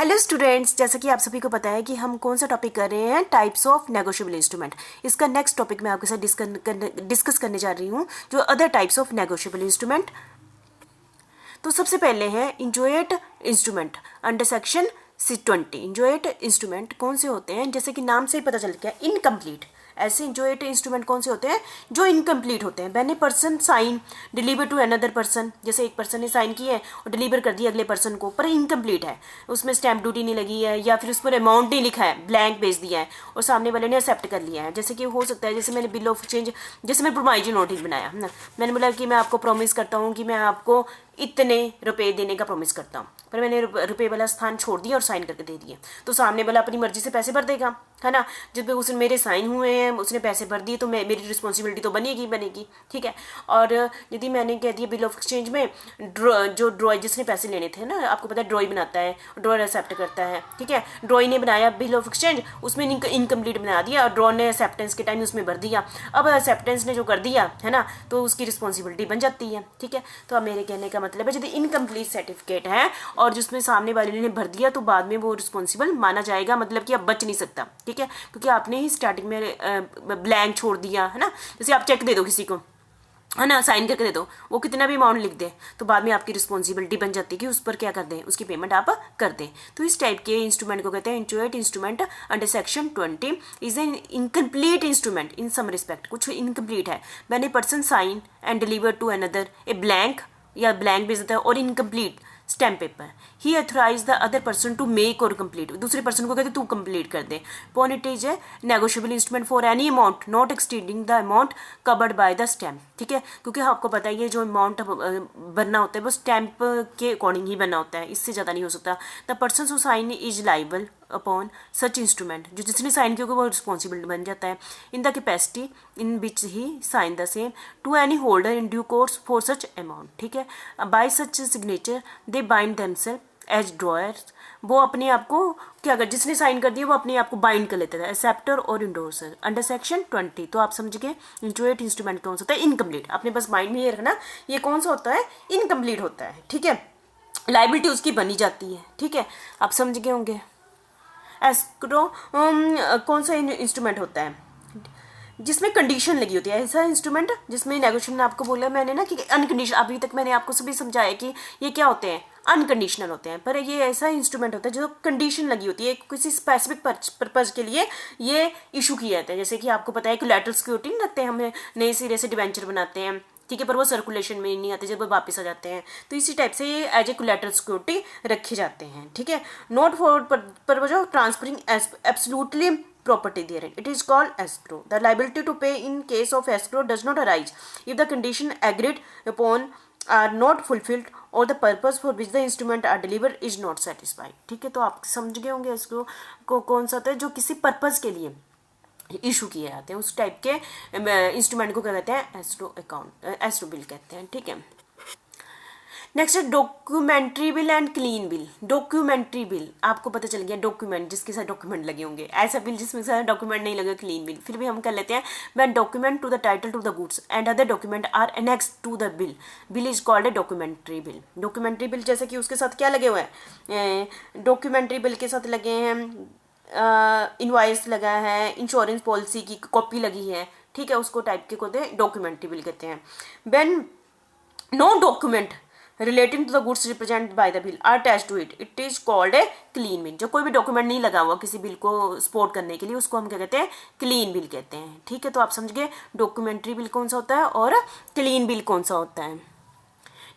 Hello students, जैसा कि आप सभी को पता है कि हम कौन सा टॉपिक कर रहे हैं, टाइप्स ऑफ नेगोशिएबल इंस्ट्रूमेंट। इसका नेक्स्ट टॉपिक मैं आपके साथ डिस्कस करने जा रही हूँ, जो other types of negotiable instrument. तो सबसे पहले है इंजोएट इंस्ट्रूमेंट अंडर सेक्शन 20। इंजोएट इंस्ट्रूमेंट कौन से होते हैं, जैसे कि नाम से ही पता चल गया, इनकम्प्लीट। ऐसे इंजोएट इंस्ट्रूमेंट कौन से होते हैं जो इनकम्प्लीट होते हैं। When a person sign deliver to another person, जैसे एक पर्सन ने साइन किया है और डिलीवर कर दिया अगले पर्सन को, पर इनकम्प्लीट है, उसमें स्टैम्प ड्यूटी नहीं लगी है या फिर उस पर अमाउंट नहीं लिखा है, ब्लैंक भेज दिया है और सामने वाले ने एक्सेप्ट कर लिया है। जैसे कि हो सकता है, जैसे मैंने बिल ऑफ एक्सचेंज, जैसे मैं प्रोमाइजरी नोटिस बनाया है ना, मैंने बोला कि मैं आपको प्रॉमिस करता हूँ कि मैं आपको इतने रुपए देने का प्रॉमिस करता हूँ, पर मैंने रुपए वाला स्थान छोड़ दिया और साइन करके दे दिए, तो सामने वाला अपनी मर्जी से पैसे भर देगा, है ना। जब उसने मेरे साइन हुए हैं, उसने पैसे भर दिए, तो मेरी रिस्पॉन्सिबिलिटी तो बनेगी, ठीक है। और यदि मैंने कह दिया बिल ऑफ एक्सचेंज में जो ड्रॉय, जिसने पैसे लेने थे ना, आपको पता है ड्रॉय बनाता है, ड्रॉयर एक्सेप्ट करता है, ठीक है। ड्रॉय ने बनाया बिल ऑफ एक्सचेंज, उसमें इनकम्प्लीट बना दिया और ड्रॉ ने एक्सेप्टेंस के टाइम उसमें भर दिया। अब एक्सेप्टेंस ने जो कर दिया है ना, तो उसकी रिस्पॉन्सिबिलिटी बन जाती है, ठीक है। तो अब मेरे कहने का मतलब है, यदि इनकम्प्लीट सर्टिफिकेट है और जिसमें सामने वाले ने भर दिया, तो बाद में वो रिस्पॉन्सिबल माना जाएगा, मतलब कि अब बच नहीं सकता, ठीक है, क्योंकि आपने ही स्टार्टिंग में ब्लैंक छोड़ दिया है ना। जैसे आप चेक दे दो किसी को, है ना, साइन करके दे दो, वो कितना भी अमाउंट लिख दे, तो बाद में आपकी रिस्पॉन्सिबिलिटी बन जाती है कि उस पर क्या कर दें, उसकी पेमेंट आप कर दें। तो इस टाइप के इंस्ट्रूमेंट को कहते हैं inchoate instrument under section 20 is an incomplete instrument in some respect. कुछ इनकम्प्लीट है, when a person sign and deliver to another a blank या ब्लैंक भेज देता है और incomplete stamp paper, he authorise the other person to make or complete. दूसरे पर्सन को कहते तू कंप्लीट कर दे। Upon it is a negotiable instrument for any amount not exceeding the amount covered by the stamp, ठीक है, क्योंकि आपको पता है ये जो अमाउंट बनना होता है वो स्टैम्प के अकॉर्डिंग ही बनना होता है, इससे ज़्यादा नहीं हो सकता। The person who sign is liable upon such instrument, जो जिसने साइन किया वो रिस्पॉन्सिबिलिटी बन जाता है, in the capacity in which he sign the same to any holder in due course for such amount, ठीक है। By such signature they bind themselves as drawers, वो अपने आप को क्या कर, जिसने साइन कर दिया वो अपने आप को बाइंड कर लेता है, एक्सेप्टर और इंडोर्सर अंडर सेक्शन 20। तो आप समझ गए इंजोएट इंस्ट्रूमेंट कौन सा होता है, इनकम्प्लीट। आपने बस माइंड में ये रखना, ये कौन सा होता है, इनकम्प्लीट होता है, ठीक है। लाइबिलिटी उसकी बनी जाती है, ठीक है, आप समझ गए होंगे। एस्क्रो कौन सा इंस्ट्रूमेंट होता है जिसमें कंडीशन लगी होती है, ऐसा इंस्ट्रूमेंट जिसमें नेगोशिएशन, आपको बोला मैंने ना कि अनकंडीशनल, अभी तक मैंने आपको सभी समझाया कि ये क्या होते हैं, अनकंडीशनल होते हैं, पर ये ऐसा इंस्ट्रूमेंट होता है जो कंडीशन लगी होती है, किसी स्पेसिफिक पर्पज के लिए ये इशू किया जाता है। जैसे कि आपको पता है कोलैटरल सिक्योरिटी नहीं रखते, हमें नए सिरे से डिवेंचर बनाते हैं, ठीक है, पर वो सर्कुलेशन में नहीं आते, जब वो वापस आ जाते हैं, तो इसी टाइप से ये एज ए कोलैटरल सिक्योरिटी रखे जाते हैं, ठीक है। Not for purpose of transferring absolutely property therein, it is called escrow. The liability to pay in case of escrow does not arise if the condition agreed upon are not fulfilled or the purpose for which the instrument are delivered is not satisfied, ठीक है। तो आप समझ गए होंगे escrow को कौन सा होता है, जो किसी पर्पज के लिए इशू किए जाते हैं, उस टाइप के इंस्ट्रूमेंट को क्या कहते हैं, एस्क्रो अकाउंट, एस्क्रो बिल कहते हैं, ठीक है। नेक्स्ट है documentary bill and clean bill. Documentary bill, आपको पता चल गया डॉक्यूमेंट जिसके साथ डॉक्यूमेंट लगे होंगे, ऐसा बिल जिसमें साथ डॉक्यूमेंट नहीं लगे, क्लीन बिल। फिर भी हम कर लेते हैं, when document to the title to the goods and other document are annex to the bill, bill is called a documentary bill. Documentary bill जैसे कि उसके साथ क्या लगे हुए हैं, डॉक्यूमेंट्री बिल के साथ लगे हैं इनवॉइस लगा है, इंश्योरेंस पॉलिसी की कॉपी लगी है, ठीक है, उसको टाइप के कहते हैं डॉक्यूमेंट्री बिल कहते हैं। When no document relating to the goods represent by the bill are attached to it, it is called a clean bill. जो कोई भी डॉक्यूमेंट नहीं लगा हुआ किसी बिल को सपोर्ट करने के लिए, उसको हम क्या कहते हैं, क्लीन बिल कहते हैं, ठीक है। तो आप समझ गए डॉक्यूमेंट्री बिल कौन सा होता है और क्लीन बिल कौन सा होता है।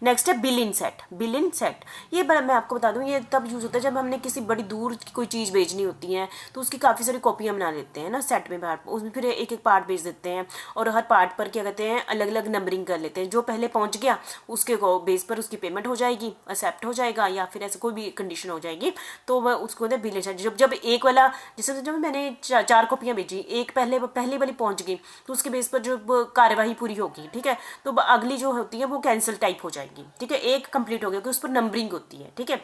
नेक्स्ट है बिल इन सेट। बिल इन सेट ये मैं आपको बता दूं, ये तब यूज़ होता है जब हमने किसी बड़ी दूर की कोई चीज़ भेजनी होती है, तो उसकी काफ़ी सारी कॉपियाँ बना लेते हैं ना सेट में, पार्ट उसमें फिर एक एक पार्ट भेज देते हैं और हर पार्ट पर क्या कहते हैं अलग अलग नंबरिंग कर लेते हैं। जो पहले पहुँच गया उसके बेस पर उसकी पेमेंट हो जाएगी, एक्सेप्ट हो जाएगा या फिर ऐसे कोई भी कंडीशन हो जाएगी, तो वह उसको बिल इन सेट। जब एक वाला, जैसे जब मैंने चार कॉपियाँ भेजी, एक पहले वाली पहुँच गई, तो उसके बेस पर जो कार्यवाही पूरी होगी, ठीक है, तो अगली जो होती है वो कैंसिल टाइप हो जाएगी, ठीक है। एक कंप्लीट हो गया कि उस पर नंबरिंग होती है, ठीक है।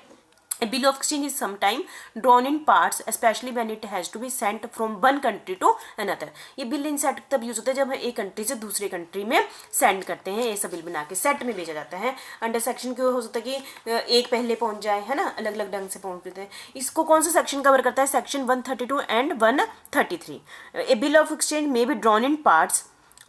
A bill of exchange is sometime drawn in parts, especially when it has to be sent from one country to another. ये बिल इन सेट तब यूज होता है जब हम एक कंट्री से दूसरे कंट्री में सेंड करते हैं, ऐसा बिल बना के सेट में भेजा जाता है. अंडर सेक्शन क्यों हो सकता है कि एक पहले पहुंच जाए, है ना, अलग अलग ढंग से पहुंच देते हैं. इसको कौन सा सेक्शन कवर करता है? Section 132 and 133. A bill of exchange may be drawn in parts,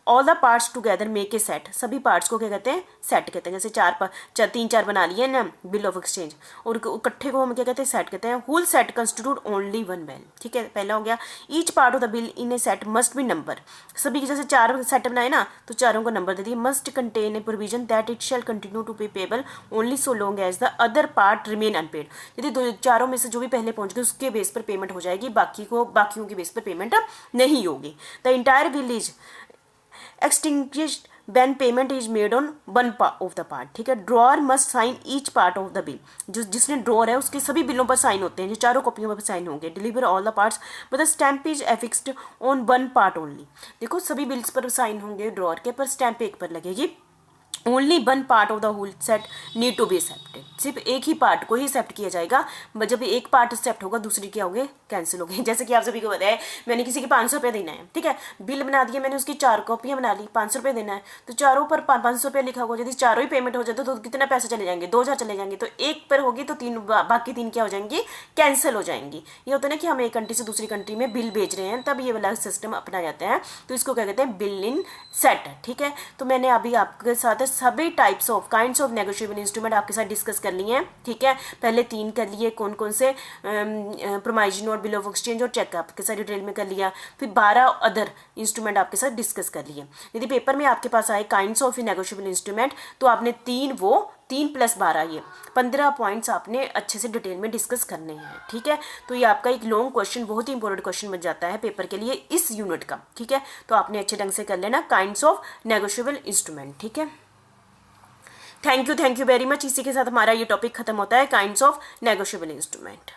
all the parts together make a set. सभी पार्ट्स को क्या कहते हैं? सेट कहते हैं. जैसे तीन चार बना लिए ना बिल ऑफ एक्सचेंज, और इकट्ठे को हम क्या कहते हैं? सेट कहते हैं. Whole set constitute only one bill. ठीक है, पहला हो गया. Each part of the bill in a set must be number. सभी के जैसे चार सेट बनाए ना, तो चारों को नंबर दे दिए. Must contain a provision that it shall continue to be payable only so long as the other part remain unpaid. यदि चारों में से जो भी पहले पहुंच गए उसके बेस पर पेमेंट हो जाएगी, बाकियों के बेस पर पेमेंट नहीं होगी. The entire bill is extinguished when payment is made on one of the part. ठीक है, drawer must sign each part of the bill. जिसने ड्रॉअर है उसके सभी बिलों पर साइन होते हैं, जो चारों कॉपियों पर साइन होंगे. Deliver all the parts but the stamp is affixed on one part only. देखो सभी बिल्स पर साइन होंगे ड्रॉअर के, पर स्टैम्प एक पर लगेगी. Only one part of the whole set need to be accepted. सिर्फ एक ही पार्ट को ही एक्सेप्ट किया जाएगा. जब एक पार्ट एक्सेप्ट होगा दूसरी क्या होंगे? कैंसिल हो गए. जैसे कि आप सभी को बताया, मैंने किसी के 500 रुपये देना है, ठीक है, बिल बना दिया मैंने, उसकी 4 कॉपियाँ बना ली, 500 रुपये देना है, तो चारों पर 500 रुपये लिखा होगा. यदि चारों ही पेमेंट हो जाए तो कितना पैसे चले जाएंगे? 2000 चले जाएंगे. तो एक पर होगी तो बाकी 3 क्या हो जाएंगी? कैंसिल हो जाएंगी. ये होता है ना कि हम एक कंट्री से दूसरी कंट्री में बिल भेज रहे हैं, तब ये वाला सिस्टम अपना जाता है. तो इसको क्या कहते हैं? बिल इन सेट. ठीक है, तो मैंने अभी आपके साथ सभी types of kinds of negotiable instrument आपके साथ डिस्कस कर लिए हैं. ठीक है, पहले 3 कर लिए, कौन कौन से? प्रोमाइजन और बिल ऑफ एक्सचेंज और चेक आपके साथ डिटेल में कर लिया. फिर 12 अदर इंस्ट्रूमेंट आपके साथ डिस्कस कर लिए. यदि पेपर में आपके पास आए काइंड्स ऑफ नेगोशिएबल इंस्ट्रूमेंट, तो आपने 3 + 12 ये 15 पॉइंट्स आपने अच्छे से डिटेल में डिस्कस करने हैं. ठीक है, तो ये आपका एक लॉन्ग क्वेश्चन, बहुत ही इंपॉर्टेंट क्वेश्चन बन जाता है पेपर के लिए इस यूनिट का. ठीक है, तो आपने अच्छे ढंग से कर लेना काइंड्स ऑफ नेगोशिएबल इंस्ट्रूमेंट. ठीक है, थैंक यू वेरी मच. इसी के साथ हमारा ये टॉपिक खत्म होता है, काइंड्स ऑफ नेगोशिएबल इंस्ट्रूमेंट.